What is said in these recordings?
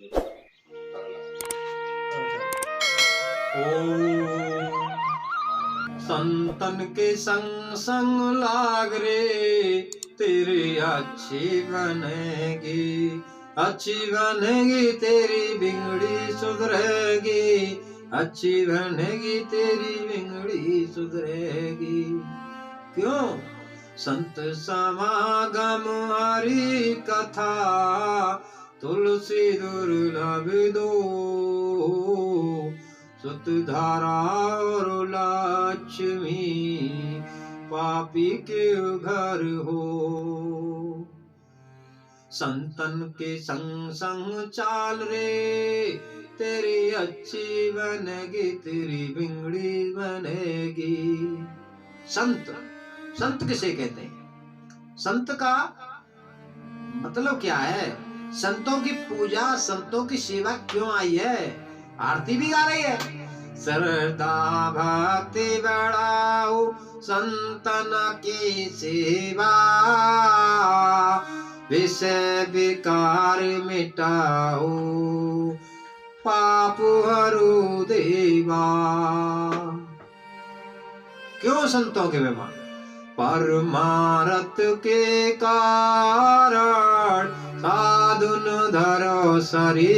ओ संतन के संग संग लाग रे, तेरी अच्छी बनेगी, अच्छी बनेगी तेरी बिगड़ी सुधरेगी, अच्छी बनेगी तेरी बिगड़ी सुधरेगी। क्यों? संत समागम हरि कथा, तुलसी दुर्लभ दो, सुत धारा और लक्ष्मी, पापी के घर हो। संतन के संग संग चाल रे, तेरी अच्छी बनेगी तेरी बिगड़ी बनेगी। संत, संत किसे कहते हैं? संत का मतलब क्या है? संतों की पूजा, संतों की सेवा क्यों आई है? आरती भी गा रही है, श्रद्धा भक्ति बढ़ाओ संतन की सेवा, विषय विकार मिटाओ पाप हरो देवा। क्यों संतों के महिमा? परमारथ के कारण साधुन धरो शरीर,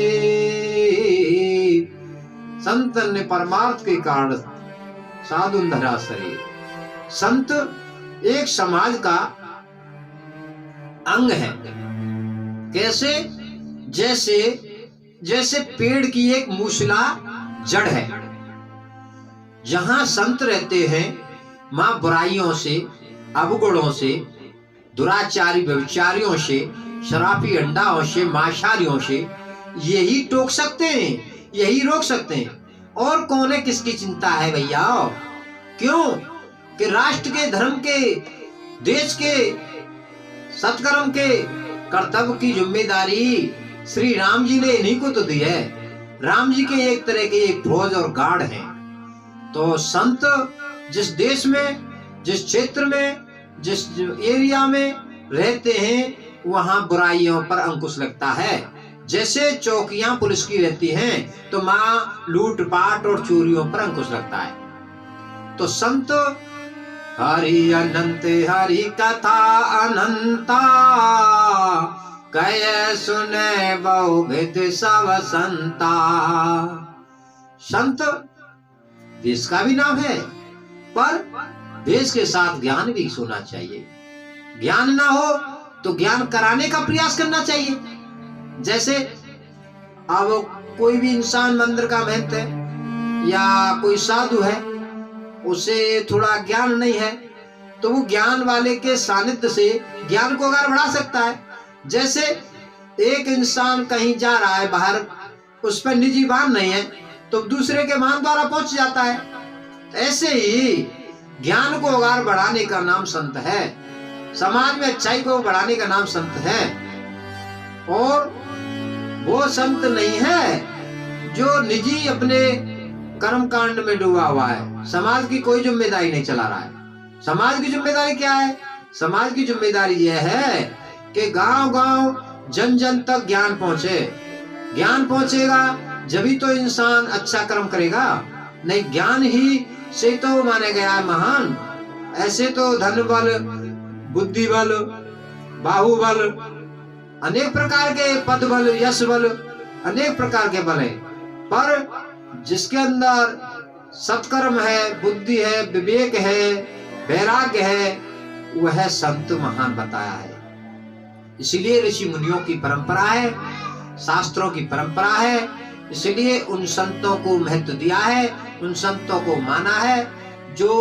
संतन ने परमार्थ के कारण साधुन धरा शरीर। संत एक समाज का अंग है। कैसे? जैसे जैसे पेड़ की एक मूसला जड़ है, जहां संत रहते हैं मां बुराइयों से, अवगुणों से, दुराचारी व्यभिचारियों से, शराबी अंडाओं से, मांसाहारियों से यही टोक सकते हैं, यही रोक सकते हैं। और कौन है, किसकी चिंता है भैया? क्यों कि राष्ट्र के, धर्म के, देश के, सत्कर्म के, कर्तव्य की जिम्मेदारी श्री राम जी ने इन्हीं को तो दी है। राम जी के एक तरह के एक फौज और गार्ड हैं। तो संत जिस देश में, जिस क्षेत्र में, जिस एरिया में रहते हैं, वहां बुराइयों पर अंकुश लगता है। जैसे चौकियां पुलिस की रहती हैं, तो मां लूटपाट और चोरियों पर अंकुश लगता है। तो संत हरि अनंत हरि कथा अनंता, कहे सुने बहुविध सब संता। संत देश का भी नाम है, पर देश के साथ ज्ञान भी होना चाहिए। ज्ञान ना हो तो ज्ञान कराने का प्रयास करना चाहिए। जैसे अब कोई भी इंसान मंदिर का महंत है या कोई साधु है, उसे थोड़ा ज्ञान नहीं है, तो वो ज्ञान वाले के सानिध्य से ज्ञान को आगे बढ़ा सकता है। जैसे एक इंसान कहीं जा रहा है बाहर, उस पर निजी वाहन नहीं है, तो दूसरे के वाहन द्वारा पहुंच जाता है। ऐसे ही ज्ञान को आगे बढ़ाने का नाम संत है, समाज में अच्छाई को बढ़ाने का नाम संत है। और वो संत नहीं है जो निजी अपने कर्म कांड में डूबा हुआ है, समाज की कोई जिम्मेदारी नहीं चला रहा है। समाज की जिम्मेदारी क्या है? समाज की जिम्मेदारी यह है कि गांव गांव, जन जन तक ज्ञान पहुंचे। ज्ञान पहुंचेगा जभी तो इंसान अच्छा कर्म करेगा, नहीं ज्ञान ही से तो माने गया है महान। ऐसे तो धन बल, बुद्धि बल, बाहुबल, अनेक प्रकार के पद बल, यश बल, अनेक प्रकार के बल है, पर जिसके अंदर सत्कर्म है, बुद्धि है, विवेक है, वैराग्य है, वह संत महान बताया है। इसीलिए ऋषि मुनियों की परंपरा है, शास्त्रों की परंपरा है, इसलिए उन संतों को महत्व दिया है, उन संतों को माना है जो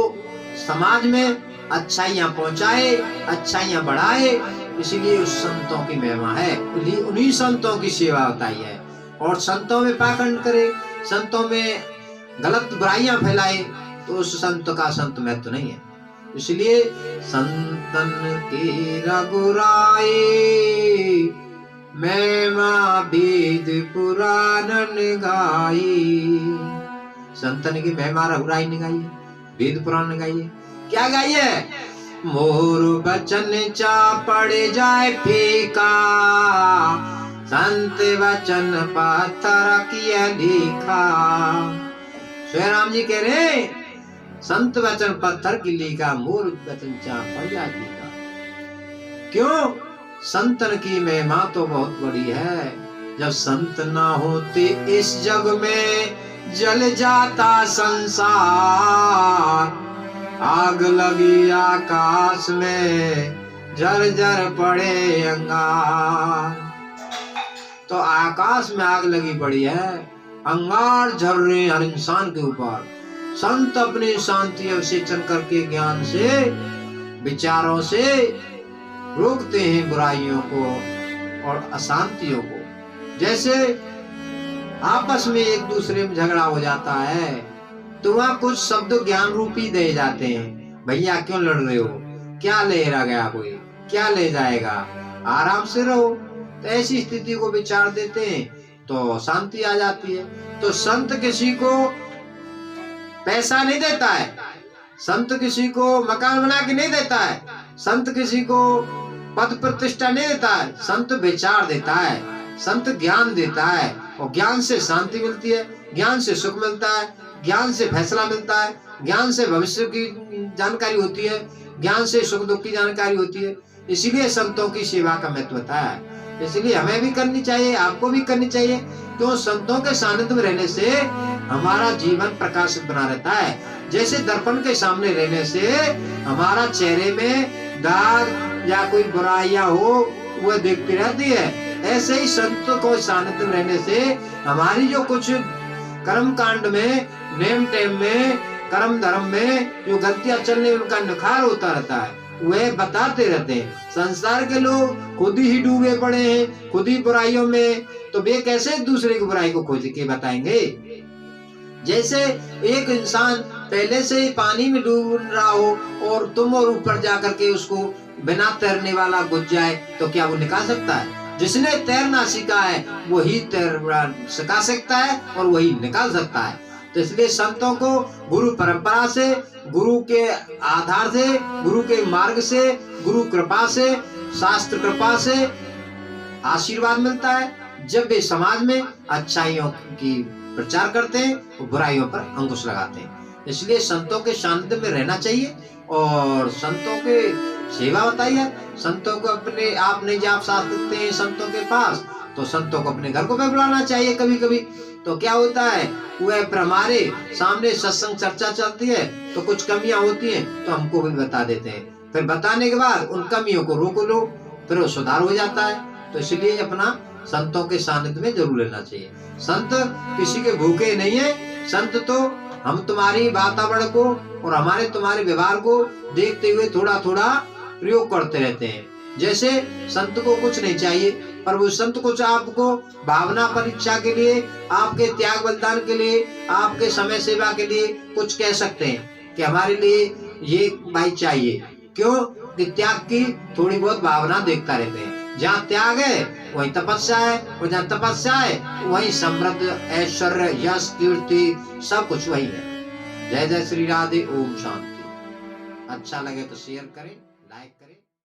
समाज में अच्छाइयां पहुंचाए, अच्छाइयां बढ़ाए। इसलिए उस संतों की महिमा है, उन्हीं संतों की सेवा बताई है। और संतों में पाखंड करे, संतों में गलत बुराइयां फैलाए, तो उस संत का संत महत्व नहीं है। इसलिए संतन की रघुराई, महिमा वेद पुराणन गाई। संतन की महिमा रघुराई ने गाई है, वेद पुराण ने गाई है। क्या गाई है? मोर बचन चा पड़ जाए फीका, संत वचन पत्थर किए लिखा। श्री राम जी कह रहे हैं, संत वचन पत्थर की लिखा, मूल वचन चापड़िया जी का। क्यों? संतन की महिमा तो बहुत बड़ी है। जब संत ना होते इस जग में जल जाता संसार, आग लगी आकाश में झरझर पड़े अंगार। तो आकाश में आग लगी पड़ी है, अंगार झर रहे हैं हर इंसान के ऊपर। संत अपनी शांति अवसेचन करके ज्ञान से, विचारों से रोकते हैं बुराइयों को और अशांतियों को। जैसे आपस में एक दूसरे में झगड़ा हो जाता है तो वहाँ कुछ शब्द ज्ञान रूपी दे जाते हैं, भैया क्यों लड़ रहे हो, क्या ले रहा गया, कोई क्या ले जाएगा, आराम से रहो। तो ऐसी स्थिति को विचार देते हैं तो शांति आ जाती है। तो संत किसी को पैसा नहीं देता है, संत किसी को मकान बना के नहीं देता है, संत किसी को पद प्रतिष्ठा नहीं देता है, संत विचार देता है, संत ज्ञान देता है। और ज्ञान से शांति मिलती है, ज्ञान से सुख मिलता है, ज्ञान से फैसला मिलता है, ज्ञान से भविष्य की जानकारी होती है, ज्ञान से सुख दुख की जानकारी होती है। इसीलिए संतों की सेवा का महत्व होता है। इसलिए हमें भी करनी चाहिए, आपको भी करनी चाहिए। क्यों? संतों के सानिध्य में रहने से हमारा जीवन प्रकाशित बना रहता है। जैसे दर्पण के सामने रहने से हमारा चेहरे में दाग या कोई बुराइयां हो वह दिखती रहती है, ऐसे ही संतों को सानिध्य में रहने से हमारी जो कुछ कर्म कांड में, नेम टेम में, कर्म धर्म में जो गलतियां चलने उनका निखार होता रहता है, वे बताते रहते हैं। संसार के लोग खुद ही डूबे पड़े हैं, खुद ही बुराइयों में, तो वे कैसे दूसरे की बुराई को खोज के बताएंगे। जैसे एक इंसान पहले से ही पानी में डूब रहा हो और तुम और ऊपर जाकर के उसको बिना तैरने वाला घुस जाए तो क्या वो निकाल सकता है? जिसने तैरना सीखा है वही तैरना सिखा सकता है और वही निकाल सकता है। तो इसलिए संतों को गुरु परंपरा से, गुरु के आधार से, गुरु के मार्ग से, गुरु कृपा से, शास्त्र कृपा से आशीर्वाद मिलता है। जब वे समाज में अच्छाइयों की प्रचार करते हैं और बुराइयों पर अंकुश लगाते हैं। इसलिए संतों के सानिध्य में रहना चाहिए और संतों के सेवा बताइए। संतों को अपने आप नहीं जा सकते हैं संतों के पास, तो संतों को अपने घर को भी बुलाना चाहिए कभी कभी। तो क्या होता है, वह पर हमारे सामने सत्संग चर्चा चलती है तो कुछ कमियां होती हैं तो हमको भी बता देते हैं। फिर बताने के बाद उन कमियों को रोक लो, फिर वो सुधार हो जाता है। तो इसलिए अपना संतों के सानिध्य में जरूर लेना चाहिए। संत किसी के भूखे नहीं है, संत तो हम तुम्हारी वातावरण को और हमारे तुम्हारे व्यवहार को देखते हुए थोड़ा थोड़ा प्रयोग करते रहते हैं। जैसे संत को कुछ नहीं चाहिए, पर वो संत कुछ आपको भावना परीक्षा के लिए, आपके त्याग बलिदान के लिए, आपके समय सेवा के लिए कुछ कह सकते हैं कि हमारे लिए ये भाई चाहिए। क्यों? कि त्याग की थोड़ी बहुत भावना देखता रहते हैं। जहाँ त्याग है वही तपस्या है, और जहाँ तपस्या है वही समृद्ध, ऐश्वर्य, यश, कीर्ति, सब कुछ वही है। जय जय श्री राधे। ओम शांति। अच्छा लगे तो शेयर करें।